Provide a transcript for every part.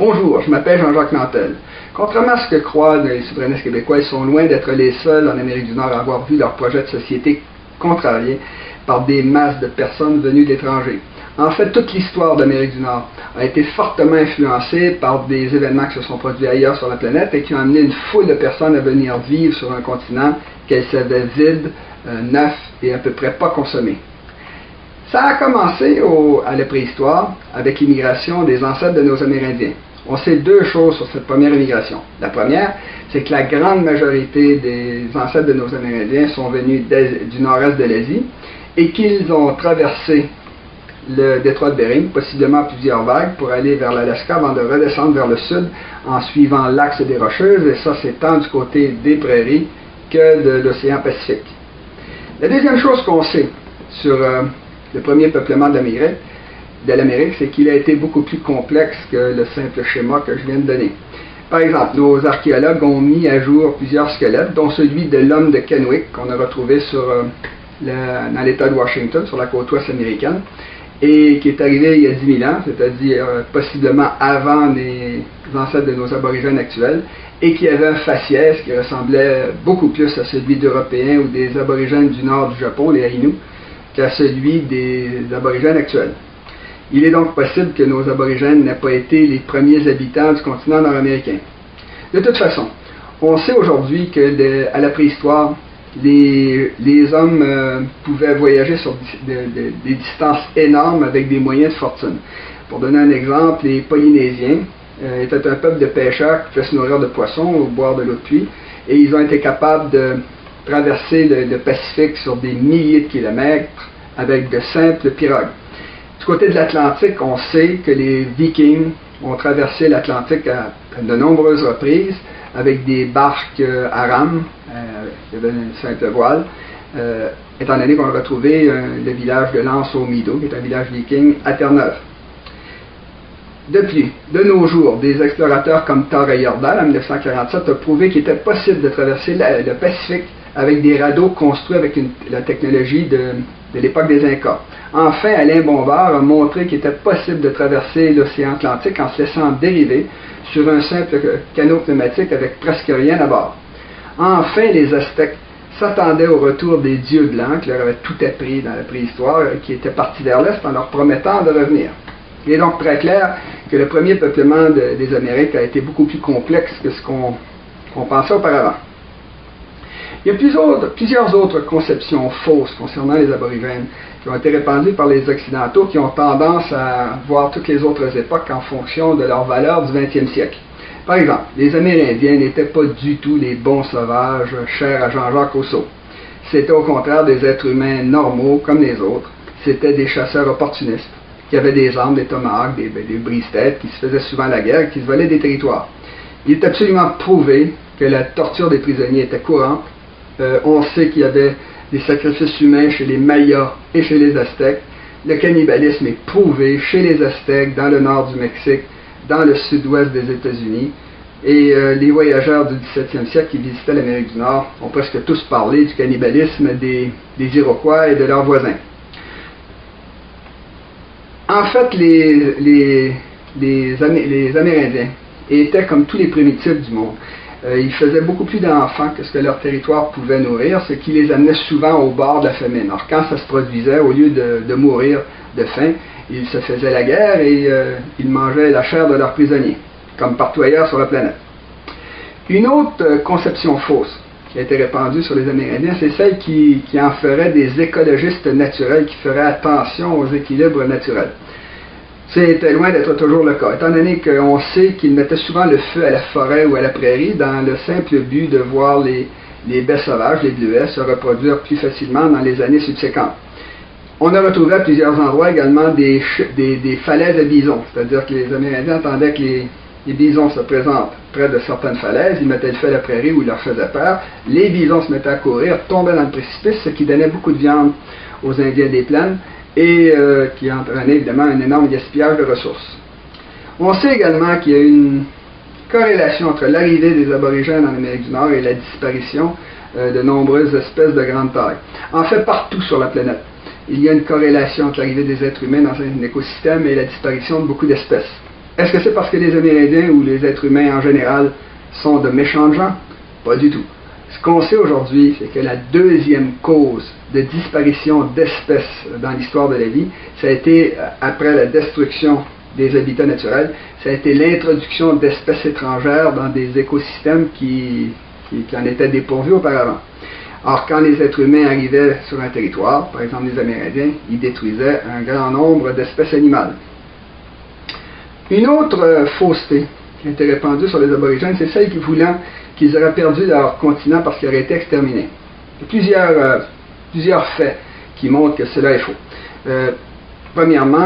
Bonjour, je m'appelle Jean-Jacques Nantel. Contrairement à ce que croient les souverainistes québécois, ils sont loin d'être les seuls en Amérique du Nord à avoir vu leur projet de société contrarié par des masses de personnes venues d'étrangers. En fait, toute l'histoire d'Amérique du Nord a été fortement influencée par des événements qui se sont produits ailleurs sur la planète et qui ont amené une foule de personnes à venir vivre sur un continent qu'elles savaient vide, neuf et à peu près pas consommé. Ça a commencé à la préhistoire avec l'immigration des ancêtres de nos Amérindiens. On sait deux choses sur cette première immigration. La première, c'est que la grande majorité des ancêtres de nos Amérindiens sont venus du nord-est de l'Asie et qu'ils ont traversé le détroit de Bering, possiblement plusieurs vagues, pour aller vers l'Alaska avant de redescendre vers le sud en suivant l'axe des Rocheuses, et ça c'est tant du côté des prairies que de l'océan Pacifique. La deuxième chose qu'on sait sur le premier peuplement de l'Amérique, c'est qu'il a été beaucoup plus complexe que le simple schéma que je viens de donner. Par exemple, nos archéologues ont mis à jour plusieurs squelettes, dont celui de l'homme de Kennewick, qu'on a retrouvé dans l'État de Washington, sur la côte ouest américaine, et qui est arrivé il y a 10 000 ans, c'est-à-dire possiblement avant les ancêtres de nos aborigènes actuels, et qui avait un faciès qui ressemblait beaucoup plus à celui d'Européens ou des aborigènes du nord du Japon, les Aïnous, qu'à celui des aborigènes actuels. Il est donc possible que nos aborigènes n'aient pas été les premiers habitants du continent nord-américain. De toute façon, on sait aujourd'hui qu'à la préhistoire, les hommes pouvaient voyager sur des distances énormes avec des moyens de fortune. Pour donner un exemple, les Polynésiens étaient un peuple de pêcheurs qui pouvaient se nourrir de poissons ou boire de l'eau de pluie, et ils ont été capables de traverser le Pacifique sur des milliers de kilomètres avec de simples pirogues. Du côté de l'Atlantique, on sait que les Vikings ont traversé l'Atlantique à de nombreuses reprises avec des barques à rames, qui avaient une simple voile, étant donné qu'on a retrouvé le village de Lens-au-Mido, qui est un village viking à Terre-Neuve. De plus, de nos jours, des explorateurs comme Thor Heyerdahl en 1947 ont prouvé qu'il était possible de traverser le Pacifique avec des radeaux construits avec la technologie de l'époque des Incas. Enfin, Alain Bombard a montré qu'il était possible de traverser l'océan Atlantique en se laissant dériver sur un simple canot pneumatique avec presque rien à bord. Enfin, les Aztèques s'attendaient au retour des dieux blancs qui leur avaient tout appris dans la préhistoire, qui étaient partis vers l'Est en leur promettant de revenir. Il est donc très clair que le premier peuplement des Amériques a été beaucoup plus complexe que ce qu'on pensait auparavant. Il y a plusieurs autres conceptions fausses concernant les aborigènes qui ont été répandues par les Occidentaux qui ont tendance à voir toutes les autres époques en fonction de leur valeur du 20e siècle. Par exemple, les Amérindiens n'étaient pas du tout les bons sauvages chers à Jean-Jacques Rousseau. C'étaient au contraire des êtres humains normaux comme les autres. C'étaient des chasseurs opportunistes qui avaient des armes, des tomahawks, des brise-têtes, qui se faisaient souvent la guerre, qui se volaient des territoires. Il est absolument prouvé que la torture des prisonniers était courante. On sait qu'il y avait des sacrifices humains chez les Mayas et chez les Aztèques. Le cannibalisme est prouvé chez les Aztèques, dans le nord du Mexique, dans le sud-ouest des États-Unis. Et les voyageurs du 17e siècle qui visitaient l'Amérique du Nord ont presque tous parlé du cannibalisme des Iroquois et de leurs voisins. En fait, les Amérindiens étaient comme tous les primitifs du monde. Ils faisaient beaucoup plus d'enfants que ce que leur territoire pouvait nourrir, ce qui les amenait souvent au bord de la famine. Alors quand ça se produisait, au lieu de mourir de faim, ils se faisaient la guerre et ils mangeaient la chair de leurs prisonniers, comme partout ailleurs sur la planète. Une autre conception fausse qui a été répandue sur les Amérindiens, c'est celle qui en ferait des écologistes naturels, qui feraient attention aux équilibres naturels. C'était loin d'être toujours le cas, étant donné qu'on sait qu'ils mettaient souvent le feu à la forêt ou à la prairie dans le simple but de voir les baies sauvages, les bleuets, se reproduire plus facilement dans les années subséquentes. On a retrouvé à plusieurs endroits également des falaises à bisons, c'est-à-dire que les Amérindiens attendaient que les bisons se présentent près de certaines falaises, ils mettaient le feu à la prairie où ils leur faisaient peur, les bisons se mettaient à courir, tombaient dans le précipice, ce qui donnait beaucoup de viande aux Indiens des plaines, et qui entraînait évidemment un énorme gaspillage de ressources. On sait également qu'il y a une corrélation entre l'arrivée des aborigènes en Amérique du Nord et la disparition de nombreuses espèces de grande taille. En fait, partout sur la planète, il y a une corrélation entre l'arrivée des êtres humains dans un écosystème et la disparition de beaucoup d'espèces. Est-ce que c'est parce que les Amérindiens ou les êtres humains en général sont de méchants gens? Pas du tout. Ce qu'on sait aujourd'hui, c'est que la deuxième cause de disparition d'espèces dans l'histoire de la vie, ça a été, après la destruction des habitats naturels, ça a été l'introduction d'espèces étrangères dans des écosystèmes qui en étaient dépourvus auparavant. Or, quand les êtres humains arrivaient sur un territoire, par exemple les Amérindiens, ils détruisaient un grand nombre d'espèces animales. Une autre fausseté qui a été répandue sur les aborigènes, c'est celle qui voulant qu'ils auraient perdu leur continent parce qu'ils auraient été exterminés. Il y a plusieurs faits qui montrent que cela est faux. Premièrement,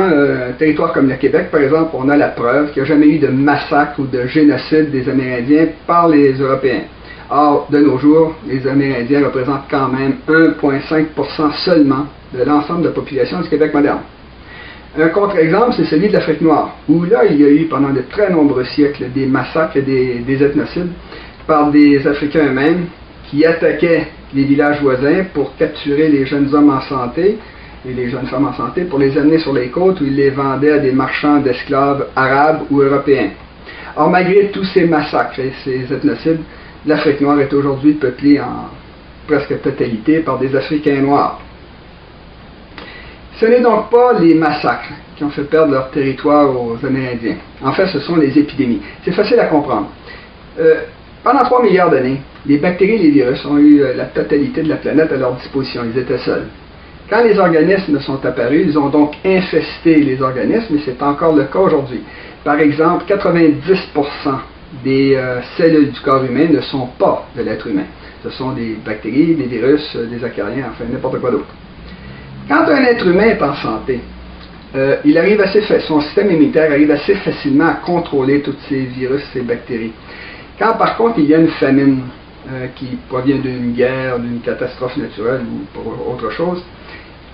un territoire comme le Québec, par exemple, on a la preuve qu'il n'y a jamais eu de massacre ou de génocide des Amérindiens par les Européens. Or, de nos jours, les Amérindiens représentent quand même 1,5% seulement de l'ensemble de la population du Québec moderne. Un contre-exemple, c'est celui de l'Afrique noire, où là, il y a eu pendant de très nombreux siècles des massacres et des ethnocides par des Africains eux-mêmes qui attaquaient les villages voisins pour capturer les jeunes hommes en santé et les jeunes femmes en santé pour les amener sur les côtes où ils les vendaient à des marchands d'esclaves arabes ou européens. Or, malgré tous ces massacres et ces ethnocides, l'Afrique noire est aujourd'hui peuplée en presque totalité par des Africains noirs. Ce n'est donc pas les massacres qui ont fait perdre leur territoire aux Amérindiens. En fait, ce sont les épidémies. C'est facile à comprendre. Pendant 3 milliards d'années, les bactéries et les virus ont eu la totalité de la planète à leur disposition. Ils étaient seuls. Quand les organismes sont apparus, ils ont donc infesté les organismes, et c'est encore le cas aujourd'hui. Par exemple, 90% des cellules du corps humain ne sont pas de l'être humain. Ce sont des bactéries, des virus, des acariens, enfin n'importe quoi d'autre. Quand un être humain est en santé, son système immunitaire arrive assez facilement à contrôler tous ces virus, ces bactéries. Quand par contre il y a une famine qui provient d'une guerre, d'une catastrophe naturelle ou pour autre chose,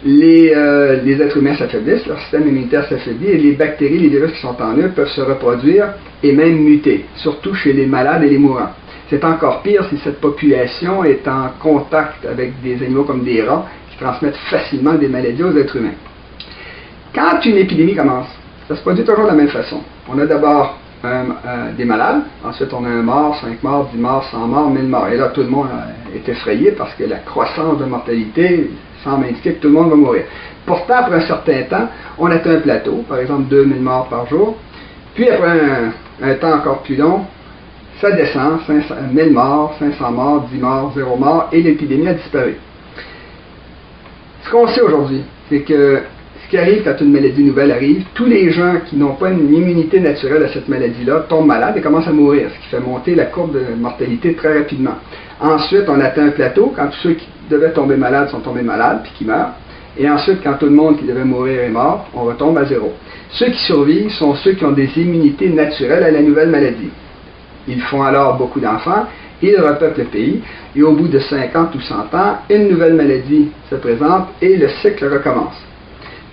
les êtres humains s'affaiblissent, leur système immunitaire s'affaiblit et les bactéries, les virus qui sont en eux peuvent se reproduire et même muter, surtout chez les malades et les mourants. C'est encore pire si cette population est en contact avec des animaux comme des rats qui transmettent facilement des maladies aux êtres humains. Quand une épidémie commence, ça se produit toujours de la même façon. On a d'abord des malades, ensuite on a un mort, 5 morts, 10 morts, 100 morts, 1000 morts. Et là, tout le monde est effrayé parce que la croissance de mortalité semble indiquer que tout le monde va mourir. Pourtant, après un certain temps, on atteint un plateau, par exemple 2000 morts par jour, puis après un temps encore plus long, ça descend, 1000 morts, 500 morts, 10 morts, 0 mort, et l'épidémie a disparu. Ce qu'on sait aujourd'hui, c'est que ce qui arrive quand une maladie nouvelle arrive, tous les gens qui n'ont pas une immunité naturelle à cette maladie-là tombent malades et commencent à mourir, ce qui fait monter la courbe de mortalité très rapidement. Ensuite, on atteint un plateau quand tous ceux qui devaient tomber malades sont tombés malades puis qui meurent. Et ensuite, quand tout le monde qui devait mourir est mort, on retombe à zéro. Ceux qui survivent sont ceux qui ont des immunités naturelles à la nouvelle maladie. Ils font alors beaucoup d'enfants, ils repeuplent le pays, et au bout de 50 ou 100 ans, une nouvelle maladie se présente et le cycle recommence.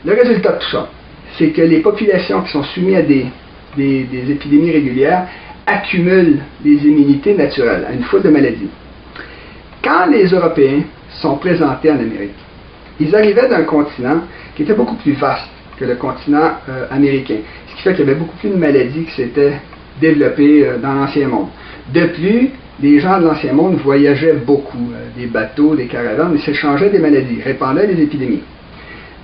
Le résultat de tout ça, c'est que les populations qui sont soumises à des épidémies régulières accumulent des immunités naturelles à une foule de maladies. Quand les Européens sont présentés en Amérique, ils arrivaient d'un continent qui était beaucoup plus vaste que le continent américain, ce qui fait qu'il y avait beaucoup plus de maladies qui s'étaient développées dans l'Ancien Monde. De plus, les gens de l'Ancien Monde voyageaient beaucoup, des bateaux, des caravanes, ils s'échangeaient des maladies, répandaient les épidémies.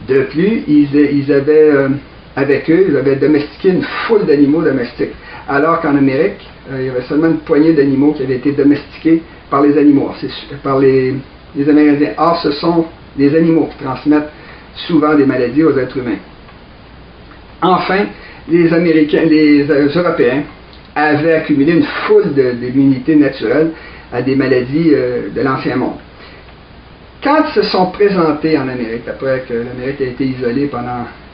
De plus, ils avaient domestiqué une foule d'animaux domestiques, alors qu'en Amérique, il y avait seulement une poignée d'animaux qui avaient été domestiqués par les animaux, par les Amérindiens. Or, ce sont les animaux qui transmettent souvent des maladies aux êtres humains. Enfin, les Européens avaient accumulé une foule d'immunités naturelles à des maladies de l'Ancien Monde. Quand ils se sont présentés en Amérique, après que l'Amérique a été isolée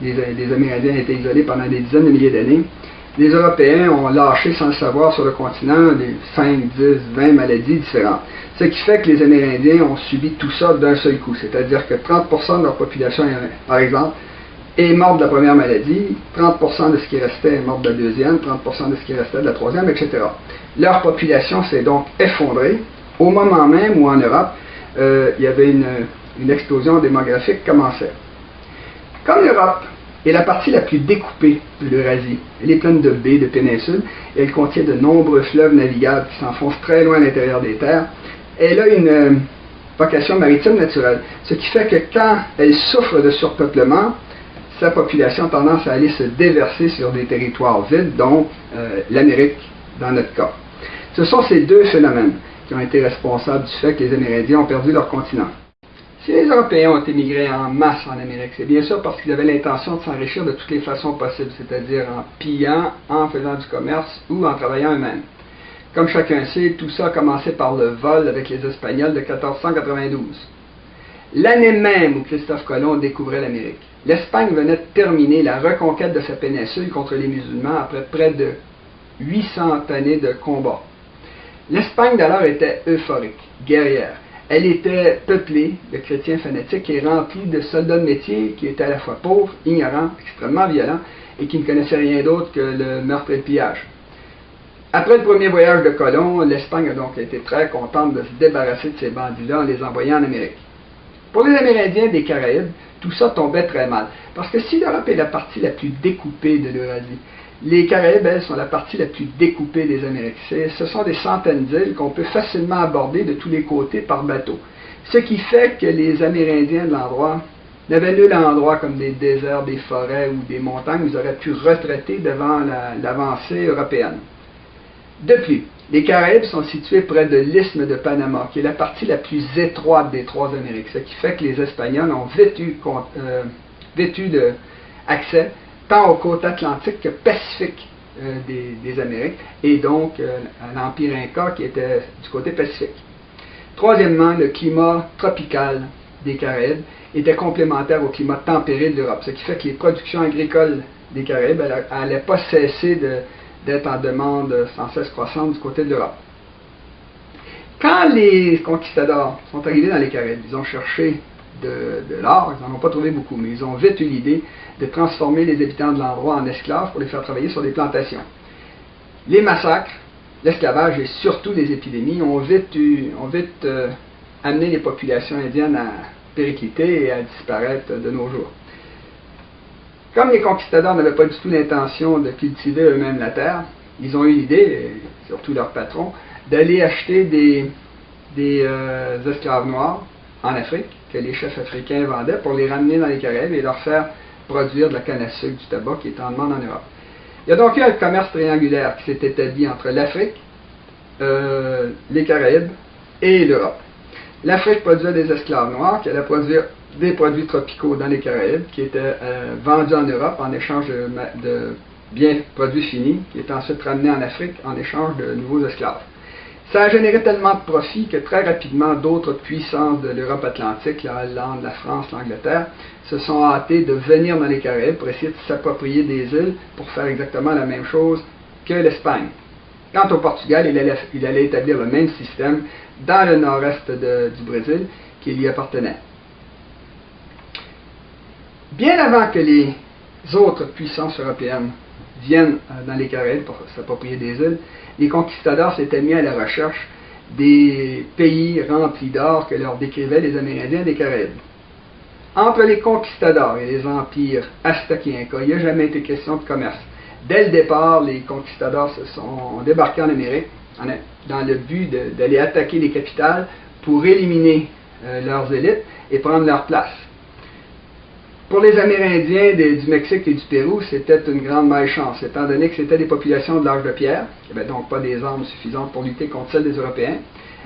les Amérindiens ont été isolés pendant des dizaines de milliers d'années, les Européens ont lâché sans le savoir sur le continent des 5, 10, 20 maladies différentes. Ce qui fait que les Amérindiens ont subi tout ça d'un seul coup. C'est-à-dire que 30% de leur population, par exemple, est morte de la première maladie, 30% de ce qui restait est morte de la deuxième, 30% de ce qui restait de la troisième, etc. Leur population s'est donc effondrée au moment même où en Europe, il y avait une explosion démographique qui commençait. Comme l'Europe est la partie la plus découpée de l'Eurasie. Elle est pleine de baies, de péninsules, et elle contient de nombreux fleuves navigables qui s'enfoncent très loin à l'intérieur des terres. Elle a une vocation maritime naturelle, ce qui fait que quand elle souffre de surpeuplement, sa population a tendance à aller se déverser sur des territoires vides, dont l'Amérique dans notre cas. Ce sont ces deux phénomènes qui ont été responsables du fait que les Amérindiens ont perdu leur continent. Si les Européens ont émigré en masse en Amérique, c'est bien sûr parce qu'ils avaient l'intention de s'enrichir de toutes les façons possibles, c'est-à-dire en pillant, en faisant du commerce ou en travaillant eux-mêmes. Comme chacun sait, tout ça a commencé par le vol avec les Espagnols de 1492. L'année même où Christophe Colomb découvrait l'Amérique, l'Espagne venait de terminer la reconquête de sa péninsule contre les musulmans après près de 800 années de combats. L'Espagne d'alors était euphorique, guerrière. Elle était peuplée de chrétiens fanatiques et remplie de soldats de métier qui étaient à la fois pauvres, ignorants, extrêmement violents et qui ne connaissaient rien d'autre que le meurtre et le pillage. Après le premier voyage de Colomb, l'Espagne a donc été très contente de se débarrasser de ces bandits-là en les envoyant en Amérique. Pour les Amérindiens des Caraïbes, tout ça tombait très mal, parce que si l'Europe est la partie la plus découpée de l'Eurasie, les Caraïbes, elles, sont la partie la plus découpée des Amériques. Ce sont des centaines d'îles qu'on peut facilement aborder de tous les côtés par bateau. Ce qui fait que les Amérindiens de l'endroit n'avaient nul endroit comme des déserts, des forêts ou des montagnes où ils auraient pu retraiter devant l'avancée européenne. De plus, les Caraïbes sont situés près de l'isthme de Panama, qui est la partie la plus étroite des trois Amériques, ce qui fait que les Espagnols ont vêtu d'accès tant aux côtes atlantiques que pacifiques des Amériques, et donc à l'Empire Inca qui était du côté pacifique. Troisièmement, le climat tropical des Caraïbes était complémentaire au climat tempéré de l'Europe, ce qui fait que les productions agricoles des Caraïbes n'allaient pas cesser d'être en demande sans cesse croissante du côté de l'Europe. Quand les conquistadors sont arrivés dans les Caraïbes, ils ont cherché de l'or, ils n'en ont pas trouvé beaucoup, mais ils ont vite eu l'idée de transformer les habitants de l'endroit en esclaves pour les faire travailler sur des plantations. Les massacres, l'esclavage et surtout les épidémies ont vite amené les populations indiennes à péricliter et à disparaître de nos jours. Comme les conquistadors n'avaient pas du tout l'intention de cultiver eux-mêmes la terre, ils ont eu l'idée, et surtout leurs patrons, d'aller acheter des esclaves noirs en Afrique, que les chefs africains vendaient, pour les ramener dans les Caraïbes et leur faire produire de la canne à sucre, du tabac qui est en demande en Europe. Il y a donc eu un commerce triangulaire qui s'est établi entre l'Afrique, les Caraïbes et l'Europe. L'Afrique produisait des esclaves noirs qui allaient produire des produits tropicaux dans les Caraïbes qui étaient vendus en Europe en échange de biens produits finis qui étaient ensuite ramenés en Afrique en échange de nouveaux esclaves. Ça a généré tellement de profit que très rapidement d'autres puissances de l'Europe atlantique, la Hollande, la France, l'Angleterre, se sont hâtées de venir dans les Caraïbes pour essayer de s'approprier des îles pour faire exactement la même chose que l'Espagne. Quant au Portugal, il allait établir le même système dans le nord-est du Brésil qui lui appartenait. Bien avant que les autres puissances européennes viennent dans les Caraïbes pour s'approprier des îles, les conquistadors s'étaient mis à la recherche des pays remplis d'or que leur décrivaient les Amérindiens des Caraïbes. Entre les conquistadors et les empires aztèques et incas, il n'y a jamais été question de commerce. Dès le départ, les conquistadors se sont débarqués en Amérique dans le but d'aller attaquer les capitales pour éliminer leurs élites et prendre leur place. Pour les Amérindiens du Mexique et du Pérou, c'était une grande malchance, étant donné que c'était des populations de l'âge de pierre, qui n'avaient donc pas des armes suffisantes pour lutter contre celles des Européens,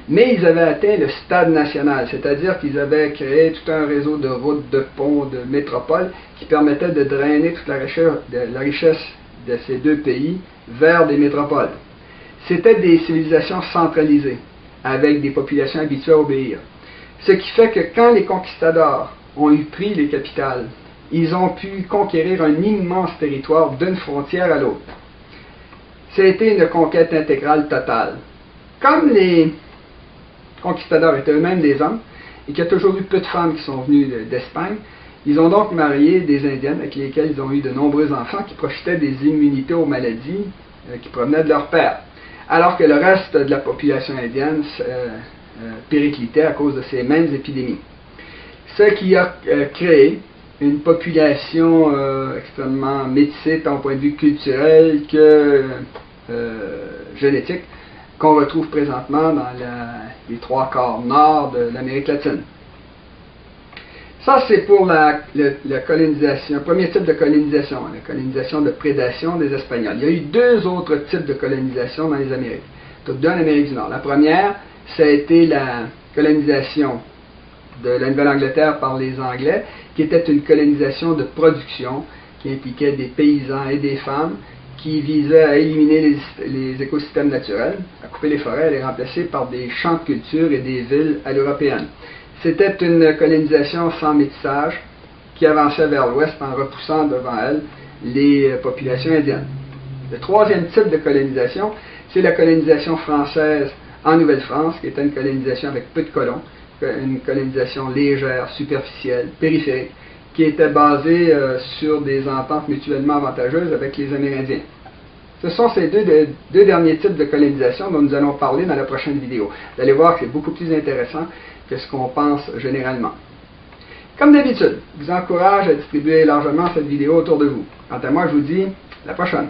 mais ils avaient atteint le stade national, c'est-à-dire qu'ils avaient créé tout un réseau de routes, de ponts, de métropoles qui permettait de drainer toute la richesse de ces deux pays vers des métropoles. C'était des civilisations centralisées, avec des populations habituées à obéir. Ce qui fait que quand les conquistadors ont eu pris les capitales, ils ont pu conquérir un immense territoire d'une frontière à l'autre. Ça a été une conquête intégrale totale. Comme les conquistadors étaient eux-mêmes des hommes, et qu'il y a toujours eu peu de femmes qui sont venues d'Espagne, ils ont donc marié des Indiennes avec lesquelles ils ont eu de nombreux enfants qui profitaient des immunités aux maladies qui provenaient de leur père, alors que le reste de la population indienne périclitait à cause de ces mêmes épidémies. Ce qui a créé une population extrêmement métissée tant au point de vue culturel que génétique, qu'on retrouve présentement dans les 3/4 nord de l'Amérique latine. Ça, c'est pour la colonisation, le premier type de colonisation, la colonisation de prédation des Espagnols. Il y a eu deux autres types de colonisation dans les Amériques, deux en Amérique du Nord. La première, ça a été la colonisation de la Nouvelle-Angleterre par les Anglais, qui était une colonisation de production, qui impliquait des paysans et des femmes, qui visait à éliminer les écosystèmes naturels, à couper les forêts, à les remplacer par des champs de culture et des villes à l'européenne. C'était une colonisation sans métissage qui avançait vers l'ouest en repoussant devant elle les populations indiennes. Le troisième type de colonisation, c'est la colonisation française en Nouvelle-France, qui était une colonisation avec peu de colons, une colonisation légère, superficielle, périphérique, qui était basée sur des ententes mutuellement avantageuses avec les Amérindiens. Ce sont ces deux derniers types de colonisation dont nous allons parler dans la prochaine vidéo. Vous allez voir que c'est beaucoup plus intéressant que ce qu'on pense généralement. Comme d'habitude, je vous encourage à distribuer largement cette vidéo autour de vous. Quant à moi, je vous dis à la prochaine.